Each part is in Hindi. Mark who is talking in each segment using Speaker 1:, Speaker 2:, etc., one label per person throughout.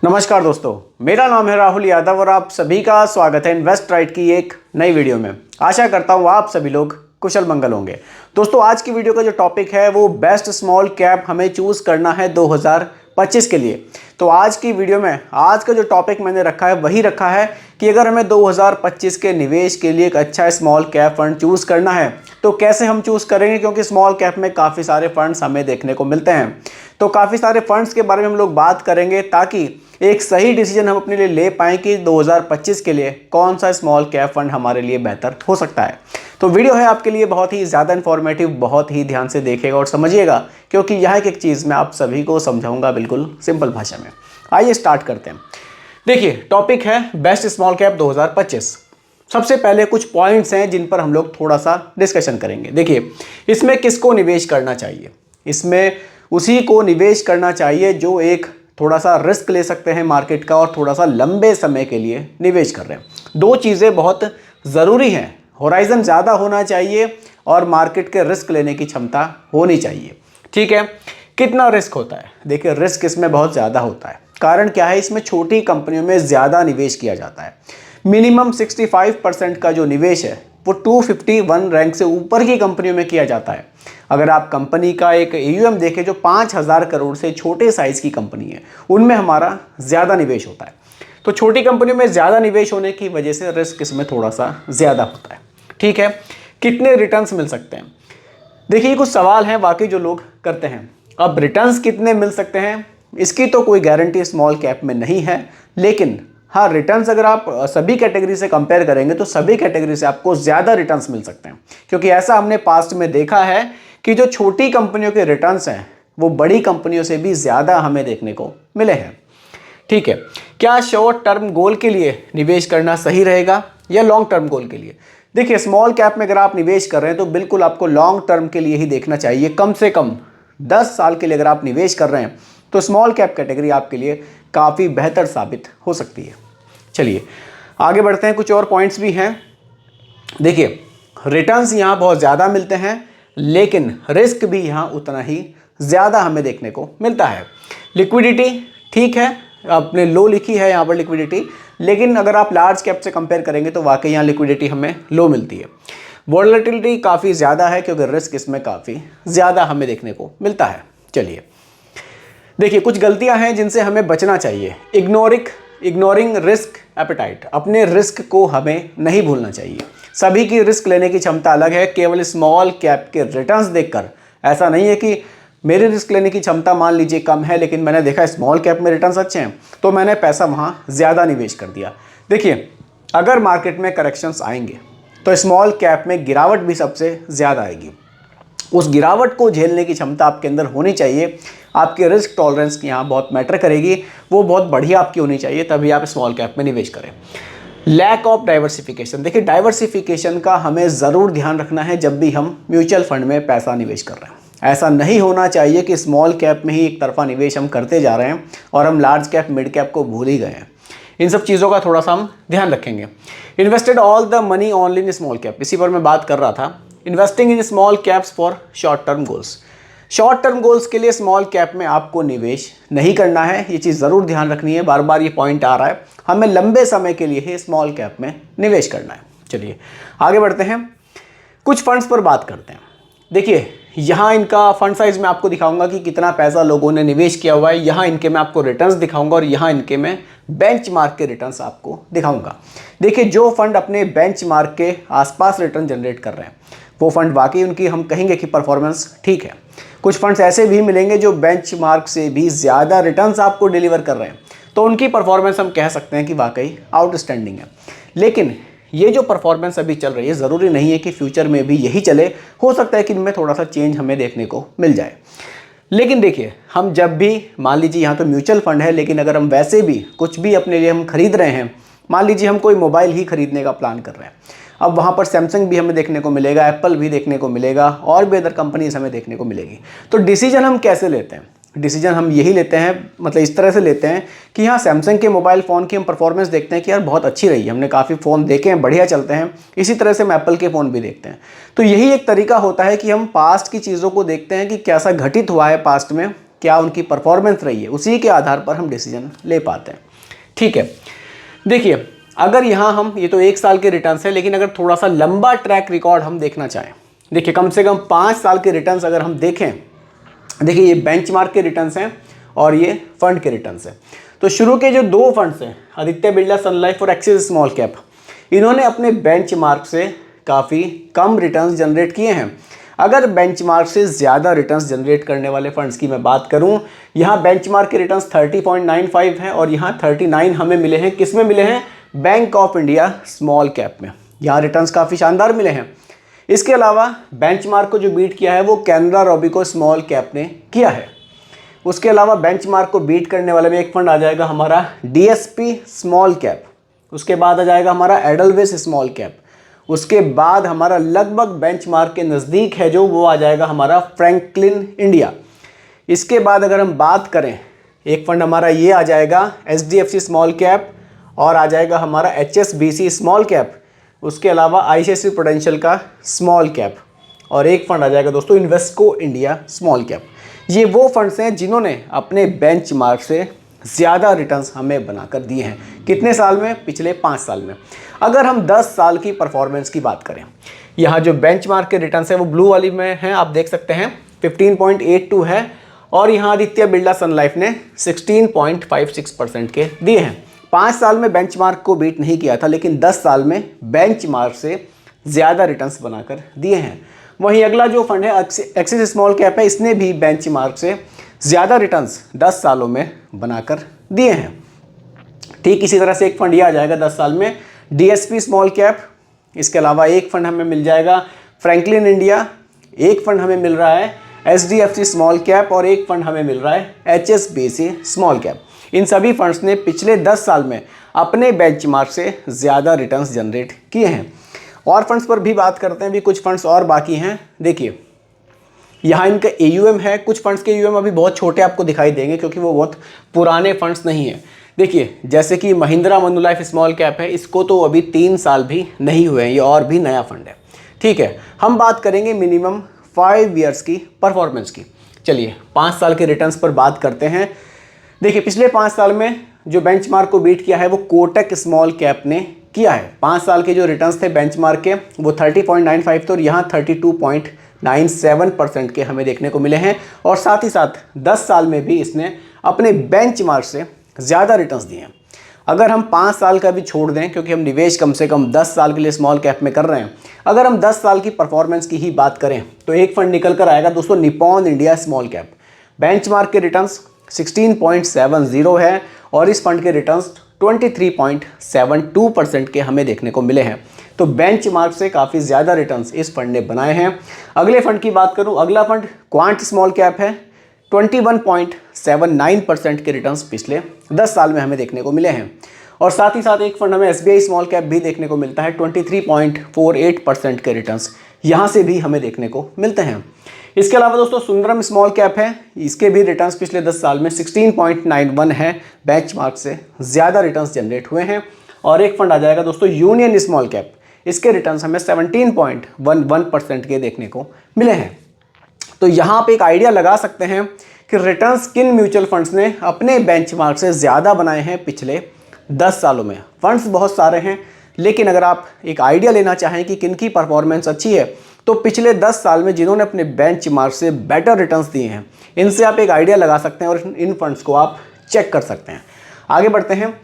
Speaker 1: नमस्कार दोस्तों, मेरा नाम है राहुल यादव और आप सभी का स्वागत है इन्वेस्ट राइट की एक नई वीडियो में। आशा करता हूँ आप सभी लोग कुशल मंगल होंगे। दोस्तों, आज की वीडियो का जो टॉपिक है वो बेस्ट स्मॉल कैप हमें चूज़ करना है 2025 के लिए। तो आज की वीडियो में आज का जो टॉपिक मैंने रखा है वही रखा है कि अगर हमें 2025 के निवेश के लिए एक अच्छा स्मॉल कैप फंड चूज़ करना है तो कैसे हम चूज़ करेंगे, क्योंकि स्मॉल कैप में काफ़ी सारे फंड्स हमें देखने को मिलते हैं। तो काफ़ी सारे फंड्स के बारे में हम लोग बात करेंगे ताकि एक सही डिसीजन हम अपने लिए ले पाएँ कि 2025 के लिए कौन सा स्मॉल कैप फंड हमारे लिए बेहतर हो सकता है। तो वीडियो है आपके लिए बहुत ही ज़्यादा इन्फॉर्मेटिव, बहुत ही ध्यान से देखिएगा और समझिएगा, क्योंकि यह एक चीज़ मैं आप सभी को समझाऊंगा बिल्कुल सिंपल भाषा में। आइए स्टार्ट करते हैं। देखिए, टॉपिक है बेस्ट स्मॉल कैप 2025। सबसे पहले कुछ पॉइंट्स हैं जिन पर हम लोग थोड़ा सा डिस्कशन करेंगे। देखिए, इसमें किसको निवेश करना चाहिए? इसमें उसी को निवेश करना चाहिए जो एक थोड़ा सा रिस्क ले सकते हैं मार्केट का और थोड़ा सा लंबे समय के लिए निवेश कर रहे हैं। दो चीज़ें बहुत ज़रूरी हैं, होराइजन ज़्यादा होना चाहिए और मार्केट के रिस्क लेने की क्षमता होनी चाहिए। ठीक है, कितना रिस्क होता है? देखिए, रिस्क इसमें बहुत ज़्यादा होता है। कारण क्या है? इसमें छोटी कंपनियों में ज़्यादा निवेश किया जाता है। मिनिमम 65% का जो निवेश है वो 251 रैंक से ऊपर की कंपनियों में किया जाता है। अगर आप कंपनी का एक AUM देखें जो 5000 करोड़ से छोटे साइज़ की कंपनी है, उनमें हमारा ज़्यादा निवेश होता है। तो छोटी कंपनियों में ज़्यादा निवेश होने की वजह से रिस्क इसमें थोड़ा सा ज़्यादा होता है। ठीक है, कितने रिटर्न्स मिल सकते हैं? देखिए, कुछ सवाल हैं वाकई जो लोग करते हैं। अब रिटर्न्स कितने मिल सकते हैं इसकी तो कोई गारंटी स्मॉल कैप में नहीं है, लेकिन हाँ, रिटर्न्स अगर आप सभी कैटेगरी से कंपेयर करेंगे तो सभी कैटेगरी से आपको ज़्यादा रिटर्न्स मिल सकते हैं, क्योंकि ऐसा हमने पास्ट में देखा है कि जो छोटी कंपनियों के रिटर्न्स हैं वो बड़ी कंपनियों से भी ज़्यादा हमें देखने को मिले हैं। ठीक है, क्या शॉर्ट टर्म गोल के लिए निवेश करना सही रहेगा या लॉन्ग टर्म गोल के लिए? देखिए, स्मॉल कैप में अगर आप निवेश कर रहे हैं तो बिल्कुल आपको लॉन्ग टर्म के लिए ही देखना चाहिए। कम से कम 10 साल के लिए अगर आप निवेश कर रहे हैं तो स्मॉल कैप कैटेगरी आपके लिए काफ़ी बेहतर साबित हो सकती है। चलिए आगे बढ़ते हैं, कुछ और पॉइंट्स भी हैं। देखिए, रिटर्न्स यहाँ बहुत ज़्यादा मिलते हैं, लेकिन रिस्क भी यहाँ उतना ही ज़्यादा हमें देखने को मिलता है। लिक्विडिटी ठीक है, आपने लो लिखी है यहाँ पर लिक्विडिटी, लेकिन अगर आप लार्ज कैप से कंपेयर करेंगे तो वाकई यहाँ लिक्विडिटी हमें लो मिलती है। वोलेटिलिटी काफ़ी ज़्यादा है क्योंकि रिस्क इसमें काफ़ी ज़्यादा हमें देखने को मिलता है। चलिए देखिए, कुछ गलतियां हैं जिनसे हमें बचना चाहिए। इग्नोरिंग रिस्क एपेटाइट, अपने रिस्क को हमें नहीं भूलना चाहिए। सभी की रिस्क लेने की क्षमता अलग है। केवल स्मॉल कैप के रिटर्न्स देखकर ऐसा नहीं है कि मेरी रिस्क लेने की क्षमता मान लीजिए कम है, लेकिन मैंने देखा स्मॉल कैप में रिटर्न्स अच्छे हैं तो मैंने पैसा वहाँ ज़्यादा निवेश कर दिया। देखिए, अगर मार्केट में करेक्शंस आएंगे तो स्मॉल कैप में गिरावट भी सबसे ज़्यादा आएगी। उस गिरावट को झेलने की क्षमता आपके अंदर होनी चाहिए। आपके रिस्क टॉलरेंस की यहाँ बहुत मैटर करेगी, वो बहुत बढ़िया आपकी होनी चाहिए, तभी आप स्मॉल कैप में निवेश करें। लैक ऑफ डाइवर्सिफिकेशन, देखिए डाइवर्सिफिकेशन का हमें ज़रूर ध्यान रखना है जब भी हम म्यूचुअल फंड में पैसा निवेश कर रहे हैं। ऐसा नहीं होना चाहिए कि स्मॉल कैप में ही एक तरफा निवेश हम करते जा रहे हैं और हम लार्ज कैप मिड कैप को भूल ही गए हैं। इन सब चीज़ों का थोड़ा सा हम ध्यान रखेंगे। Invested all the money only in small cap, इसी पर मैं बात कर रहा था। Investing in small caps for short term goals, short term goals के लिए स्मॉल कैप में आपको निवेश नहीं करना है, ये चीज़ ज़रूर ध्यान रखनी है। बार बार ये पॉइंट आ रहा है, हमें लंबे समय के लिए ही स्मॉल कैप में निवेश करना है। चलिए आगे बढ़ते हैं, कुछ फंड्स पर बात करते हैं। देखिए, यहाँ इनका फंड साइज मैं आपको दिखाऊंगा कि कितना पैसा लोगों ने निवेश किया हुआ है। यहाँ इनके मैं आपको रिटर्न्स दिखाऊंगा और यहाँ इनके मैं बेंचमार्क के रिटर्न्स आपको दिखाऊंगा। देखिए, जो फंड अपने बेंचमार्क के आसपास रिटर्न जनरेट कर रहे हैं वो फंड वाकई उनकी हम कहेंगे कि परफॉर्मेंस ठीक है। कुछ फंड्स ऐसे भी मिलेंगे जो बेंचमार्क से भी ज़्यादा रिटर्न्स आपको डिलीवर कर रहे हैं, तो उनकी परफॉर्मेंस हम कह सकते हैं कि वाकई आउटस्टैंडिंग है। लेकिन ये जो परफॉर्मेंस अभी चल रही है ज़रूरी नहीं है कि फ्यूचर में भी यही चले, हो सकता है कि इनमें थोड़ा सा चेंज हमें देखने को मिल जाए। लेकिन देखिए, हम जब भी मान लीजिए यहाँ तो म्यूचुअल फंड है, लेकिन अगर हम वैसे भी कुछ भी अपने लिए हम खरीद रहे हैं, मान लीजिए हम कोई मोबाइल ही खरीदने का प्लान कर रहे हैं, अब वहाँ पर सैमसंग भी हमें देखने को मिलेगा, एप्पल भी देखने को मिलेगा और भी अदर कंपनीज हमें देखने को मिलेगी। तो डिसीजन हम कैसे लेते हैं? डिसीजन हम यही लेते हैं, मतलब इस तरह से लेते हैं कि हाँ, सैमसंग के मोबाइल फ़ोन की हम परफॉर्मेंस देखते हैं कि यार बहुत अच्छी रही है, हमने काफ़ी फ़ोन देखे हैं, बढ़िया चलते हैं। इसी तरह से हम एप्पल के फ़ोन भी देखते हैं। तो यही एक तरीका होता है कि हम पास्ट की चीज़ों को देखते हैं कि कैसा घटित हुआ है पास्ट में, क्या उनकी परफॉर्मेंस रही है, उसी के आधार पर हम डिसीजन ले पाते हैं। ठीक है, देखिए अगर यहाँ हम, ये तो 1 साल के रिटर्न्स है, लेकिन अगर थोड़ा सा लंबा ट्रैक रिकॉर्ड हम देखना चाहें, देखिए कम से कम 5 साल के रिटर्न्स अगर हम देखें, देखिए ये बेंचमार्क के रिटर्न्स हैं और ये फंड के रिटर्न्स हैं। तो शुरू के जो 2 फंड्स हैं, आदित्य बिरला सन लाइफ और एक्सिस स्मॉल कैप, इन्होंने अपने बेंचमार्क से काफ़ी कम रिटर्न्स जनरेट किए हैं। अगर बेंचमार्क से ज़्यादा रिटर्न्स जनरेट करने वाले फंड्स की मैं बात करूं, यहाँ बेंचमार्क के रिटर्न्स 30.95 हैं और यहाँ 39 हमें मिले हैं। किस में मिले हैं? Bank of India small cap में। यहाँ रिटर्न्स काफ़ी शानदार मिले हैं। इसके अलावा बेंचमार्क को जो बीट किया है वो कैनरा रोबेको स्मॉल कैप ने किया है। उसके अलावा बेंचमार्क को बीट करने वाले में एक फंड आ जाएगा हमारा डीएसपी स्मॉल कैप, उसके बाद आ जाएगा हमारा एडलवेस स्मॉल कैप, उसके बाद हमारा लगभग बेंचमार्क के नज़दीक है जो, वो आ जाएगा हमारा फ्रैंकलिन इंडिया। इसके बाद अगर हम बात करें, एक फंड हमारा ये आ जाएगा एचडीएफसी स्मॉल कैप और आ जाएगा हमारा एचएसबीसी स्मॉल कैप, उसके अलावा आईसीआईसीआई प्रूडेंशियल का स्मॉल कैप और एक फंड आ जाएगा दोस्तों इन्वेस्को इंडिया स्मॉल कैप। ये वो फंड्स हैं जिन्होंने अपने बेंचमार्क से ज़्यादा रिटर्न्स हमें बनाकर दिए हैं। कितने साल में? पिछले 5 साल में। अगर हम 10 साल की परफॉर्मेंस की बात करें, यहाँ जो बेंचमार्क के रिटर्न्स हैं वो ब्लू वाली में हैं, आप देख सकते हैं 15.82 है और यहाँ आदित्य बिरला सन लाइफ ने 16.56% के दिए हैं। 5 साल में बेंचमार्क को बीट नहीं किया था, लेकिन 10 साल में बेंचमार्क से ज़्यादा रिटर्न्स बनाकर दिए हैं। वहीं अगला जो फंड है एक्सिस स्मॉल कैप है, इसने भी बेंचमार्क से ज़्यादा रिटर्न्स 10 सालों में बनाकर दिए हैं। ठीक इसी तरह से एक फंड ये आ जाएगा 10 साल में डीएसपी स्मॉल कैप। इसके अलावा एक फंड हमें मिल जाएगा फ्रैंकलिन इंडिया, एक फंड हमें मिल रहा है एचडीएफसी स्मॉल कैप और एक फंड हमें मिल रहा है एचएसबीसी स्मॉल कैप। इन सभी फंड्स ने पिछले 10 साल में अपने बेंचमार्क से ज़्यादा रिटर्न्स जनरेट किए हैं। और फंड्स पर भी बात करते हैं, भी कुछ फंड्स और बाकी हैं। देखिए यहाँ इनका AUM है, कुछ फंड्स के AUM अभी बहुत छोटे आपको दिखाई देंगे क्योंकि वो बहुत पुराने फंड्स नहीं हैं। देखिए जैसे कि महिंद्रा मनुलाइफ स्मॉल कैप है, इसको तो अभी 3 साल भी नहीं हुए हैं, ये और भी नया फंड है। ठीक है, हम बात करेंगे मिनिमम 5 ईयर्स की परफॉर्मेंस की। चलिए 5 साल के रिटर्न्स पर बात करते हैं। देखिए पिछले 5 साल में जो बेंचमार्क को बीट किया है वो कोटक स्मॉल कैप ने किया है। 5 साल के जो रिटर्न्स थे बेंचमार्क के वो 30.95 थे और यहाँ 32.97% के हमें देखने को मिले हैं। और साथ ही साथ 10 साल में भी इसने अपने बेंचमार्क से ज़्यादा रिटर्न्स दिए हैं। अगर हम 5 साल का भी छोड़ दें, क्योंकि हम निवेश कम से कम 10 साल के लिए स्मॉल कैप में कर रहे हैं, अगर हम 10 साल की परफॉर्मेंस की ही बात करें तो एक फंड निकल कर आएगा दोस्तों Nippon India small cap. Benchmark के रिटर्न्स 16.70 है और इस फंड के रिटर्न्स 23.72% के हमें देखने को मिले हैं। तो बेंचमार्क से काफ़ी ज़्यादा रिटर्न्स इस फंड ने बनाए हैं। अगले फंड की बात करूं, अगला फंड क्वांट स्मॉल कैप है। 21.79% के रिटर्न्स पिछले 10 साल में हमें देखने को मिले हैं। और साथ ही साथ एक फंड हमें SBI स्मॉल कैप भी देखने को मिलता है। 23.48% के रिटर्न्स यहाँ से भी हमें देखने को मिलते हैं। इसके अलावा दोस्तों सुंदरम स्मॉल कैप है, इसके भी रिटर्न्स पिछले 10 साल में 16.91 है, बेंचमार्क से ज़्यादा रिटर्न्स जनरेट हुए हैं। और एक फंड आ जाएगा दोस्तों यूनियन स्मॉल कैप, इसके रिटर्न्स हमें 17.11% के देखने को मिले हैं। तो यहाँ पे एक आइडिया लगा सकते हैं कि रिटर्न्स किन म्यूचुअल फंड्स ने अपने बेंचमार्क से ज़्यादा बनाए हैं पिछले 10 सालों में। फंड्स बहुत सारे हैं, लेकिन अगर आप एक आइडिया लेना चाहें कि किन की परफॉर्मेंस अच्छी है, तो पिछले 10 साल में जिन्होंने अपने बेंचमार्क से बेटर रिटर्न्स दिए हैं, इनसे आप एक आइडिया लगा सकते हैं और इन फंड्स को आप चेक कर सकते हैं। आगे बढ़ते हैं।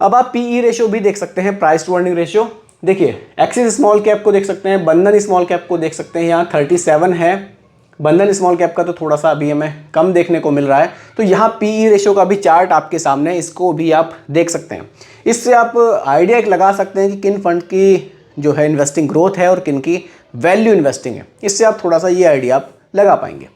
Speaker 1: अब आप PE रेशियो भी देख सकते हैं, प्राइस टू अर्निंग रेशियो। देखिए एक्सिस स्मॉल कैप को देख सकते हैं, बंधन स्मॉल कैप को देख सकते हैं, यहाँ 37 है। बंधन स्मॉल कैप का तो थोड़ा सा अभी हमें कम देखने को मिल रहा है। तो यहाँ PE रेशियो का भी चार्ट आपके सामने है, इसको भी आप देख सकते हैं। इससे आप आइडिया एक लगा सकते हैं कि किन फंड की जो है इन्वेस्टिंग ग्रोथ है और किन की वैल्यू इन्वेस्टिंग है। इससे आप थोड़ा सा ये आइडिया आप लगा पाएंगे।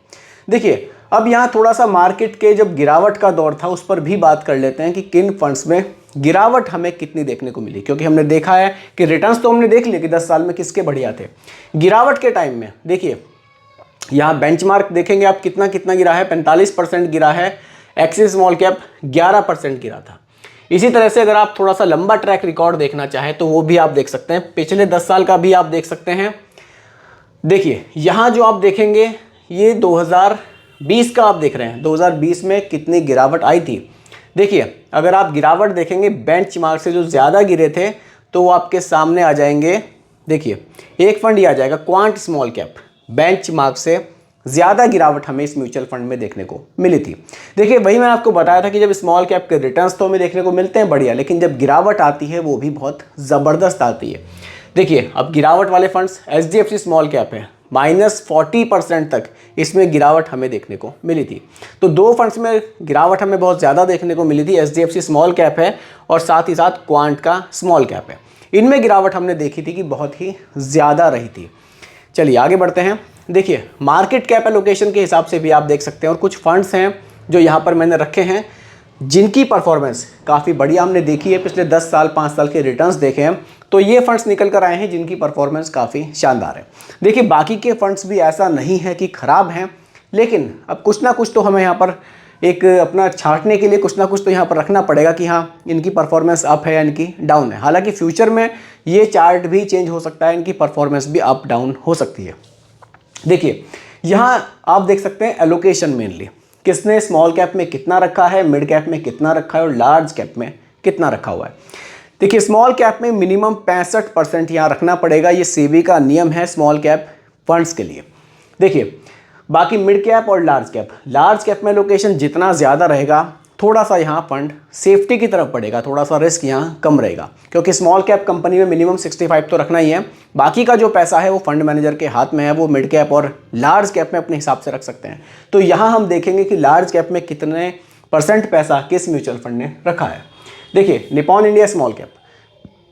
Speaker 1: देखिए अब यहाँ थोड़ा सा मार्केट के जब गिरावट का दौर था उस पर भी बात कर लेते हैं कि किन फंड्स में गिरावट हमें कितनी देखने को मिली, क्योंकि हमने देखा है कि रिटर्न्स तो हमने देख लिए कि 10 साल में किसके बढ़िया थे। गिरावट के टाइम में देखिए यहाँ बेंचमार्क देखेंगे आप कितना गिरा है, 45% गिरा है। एक्सिस स्मॉल कैप 11% गिरा था। इसी तरह से अगर आप थोड़ा सा लंबा ट्रैक रिकॉर्ड देखना चाहें तो वो भी आप देख सकते हैं, पिछले 10 साल का भी आप देख सकते हैं। देखिए यहाँ जो आप देखेंगे ये 20 का आप देख रहे हैं 2020 में कितनी गिरावट आई थी। देखिए अगर आप गिरावट देखेंगे बेंचमार्क से जो ज़्यादा गिरे थे तो वो आपके सामने आ जाएंगे। देखिए एक फंड ये आ जाएगा क्वांट स्मॉल कैप, बेंचमार्क से ज़्यादा गिरावट हमें इस म्यूचुअल फंड में देखने को मिली थी। देखिए वही मैंने आपको बताया था कि जब स्मॉल कैप के रिटर्न्स तो हमें देखने को मिलते हैं बढ़िया, लेकिन जब गिरावट आती है वो भी बहुत ज़बरदस्त आती है। देखिए अब गिरावट वाले फंड्स HDFC स्मॉल कैप है, -40% तक इसमें गिरावट हमें देखने को मिली थी। तो दो फंड्स में गिरावट हमें बहुत ज़्यादा देखने को मिली थी, HDFC स्मॉल कैप है और साथ ही साथ क्वांट का स्मॉल कैप है। इनमें गिरावट हमने देखी थी कि बहुत ही ज़्यादा रही थी। चलिए आगे बढ़ते हैं। देखिए मार्केट कैप एलोकेशन के हिसाब से भी आप देख सकते हैं और कुछ फंड्स हैं जो यहाँ पर मैंने रखे हैं जिनकी परफॉर्मेंस काफ़ी बढ़िया हमने देखी है। पिछले 10 साल 5 साल के रिटर्न्स देखे हैं तो ये फंड्स निकल कर आए हैं जिनकी परफॉर्मेंस काफ़ी शानदार है। देखिए बाकी के फंड्स भी ऐसा नहीं है कि ख़राब हैं, लेकिन अब कुछ ना कुछ तो हमें यहाँ पर एक अपना छांटने के लिए कुछ ना कुछ तो यहाँ पर रखना पड़ेगा कि हाँ इनकी परफॉर्मेंस अप है या इनकी डाउन है। हालांकि फ्यूचर में ये चार्ट भी चेंज हो सकता है, इनकी परफॉर्मेंस भी अप डाउन हो सकती है। देखिए यहाँ आप देख सकते हैं एलोकेशन मेनली किसने स्मॉल कैप में कितना रखा है, मिड कैप में कितना रखा है और लार्ज कैप में कितना रखा हुआ है। देखिए स्मॉल कैप में मिनिमम 65% यहाँ रखना पड़ेगा, ये सेबी का नियम है स्मॉल कैप फंड्स के लिए। देखिए बाकी मिड कैप और लार्ज कैप में एलोकेशन जितना ज़्यादा रहेगा थोड़ा सा यहाँ फंड सेफ्टी की तरफ पड़ेगा, थोड़ा सा रिस्क यहाँ कम रहेगा, क्योंकि स्मॉल कैप कंपनी में मिनिमम 65 तो रखना ही है। बाकी का जो पैसा है वो फंड मैनेजर के हाथ में है, वो मिड कैप और लार्ज कैप में अपने हिसाब से रख सकते हैं। तो यहाँ हम देखेंगे कि लार्ज कैप में कितने % पैसा किस म्यूचुअल फंड ने रखा है। देखिए निपॉन इंडिया स्मॉल कैप,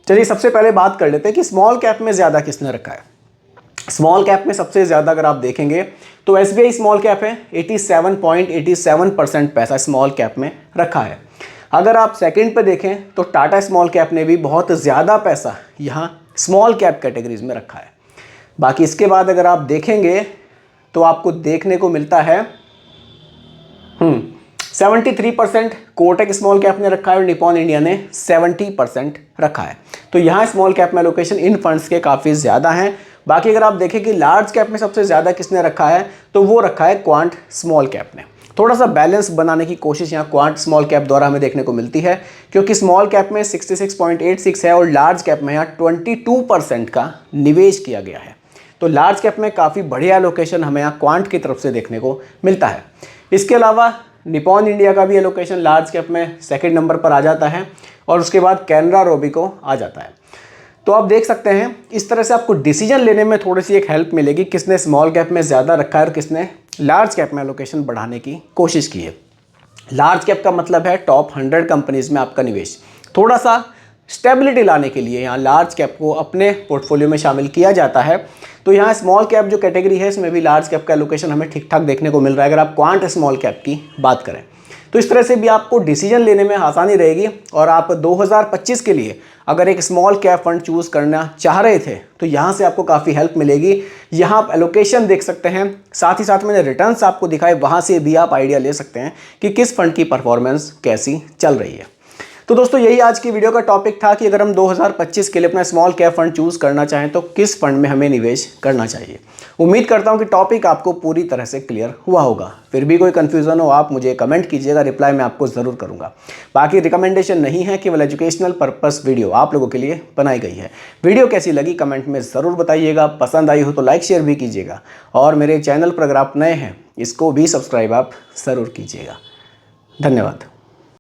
Speaker 1: चलिए सबसे पहले बात कर लेते हैं कि स्मॉल कैप में ज़्यादा किसने रखा है। स्मॉल कैप में सबसे ज़्यादा अगर आप देखेंगे तो SBI स्मॉल कैप है, 87.87% पैसा स्मॉल कैप में रखा है। अगर आप सेकंड पे देखें तो टाटा स्मॉल कैप ने भी बहुत ज़्यादा पैसा यहाँ स्मॉल कैप कैटेगरीज में रखा है। बाकी इसके बाद अगर आप देखेंगे तो आपको देखने को मिलता है 73% कोटक स्मॉल कैप ने रखा है और निपॉन इंडिया ने 70% रखा है। तो यहाँ स्मॉल कैप में एलोकेशन इन फंड्स के काफ़ी ज़्यादा हैं। बाकी अगर आप देखें कि लार्ज कैप में सबसे ज़्यादा किसने रखा है तो वो रखा है क्वांट स्मॉल कैप ने। थोड़ा सा बैलेंस बनाने की कोशिश यहाँ क्वांट स्मॉल कैप द्वारा हमें देखने को मिलती है, क्योंकि स्मॉल कैप में 66.86 है और लार्ज कैप में यहाँ 22% का निवेश किया गया है। तो लार्ज कैप में काफ़ी बढ़िया एलोकेशन हमें यहाँ क्वांट की तरफ से देखने को मिलता है। इसके अलावा निपॉन इंडिया का भी एलोकेशन लार्ज कैप में सेकंड नंबर पर आ जाता है और उसके बाद कैनरा रोबिको आ जाता है। तो आप देख सकते हैं इस तरह से आपको डिसीजन लेने में थोड़ी सी एक हेल्प मिलेगी किसने स्मॉल कैप में ज़्यादा रखा है और किसने लार्ज कैप में एलोकेशन बढ़ाने की कोशिश की है। लार्ज कैप का मतलब है टॉप 100 कंपनीज में आपका निवेश। थोड़ा सा स्टेबिलिटी लाने के लिए यहाँ लार्ज कैप को अपने पोर्टफोलियो में शामिल किया जाता है। तो यहाँ स्मॉल कैप जो कैटेगरी है इसमें भी लार्ज कैप का एलोकेशन हमें ठीक ठाक देखने को मिल रहा है अगर आप क्वांट स्मॉल कैप की बात करें। तो इस तरह से भी आपको डिसीजन लेने में आसानी रहेगी और आप 2025 के लिए अगर एक स्मॉल कैप फंड चूज़ करना चाह रहे थे तो यहाँ से आपको काफ़ी हेल्प मिलेगी। यहाँ आप एलोकेशन देख सकते हैं, साथ ही साथ मैंने रिटर्न्स आपको दिखाए, वहाँ से भी आप आइडिया ले सकते हैं कि किस फंड की परफॉर्मेंस कैसी चल रही है। तो दोस्तों यही आज की वीडियो का टॉपिक था कि अगर हम 2025 के लिए अपना स्मॉल कैप फंड चूज़ करना चाहें तो किस फंड में हमें निवेश करना चाहिए। उम्मीद करता हूं कि टॉपिक आपको पूरी तरह से क्लियर हुआ होगा। फिर भी कोई कन्फ्यूज़न हो आप मुझे कमेंट कीजिएगा, रिप्लाई मैं आपको ज़रूर करूंगा। बाकी रिकमेंडेशन नहीं है, केवल एजुकेशनल पर्पस वीडियो आप लोगों के लिए बनाई गई है। वीडियो कैसी लगी कमेंट में ज़रूर बताइएगा, पसंद आई हो तो लाइक शेयर भी कीजिएगा और मेरे चैनल पर अगर आप नए हैं इसको भी सब्सक्राइब आप ज़रूर कीजिएगा। धन्यवाद।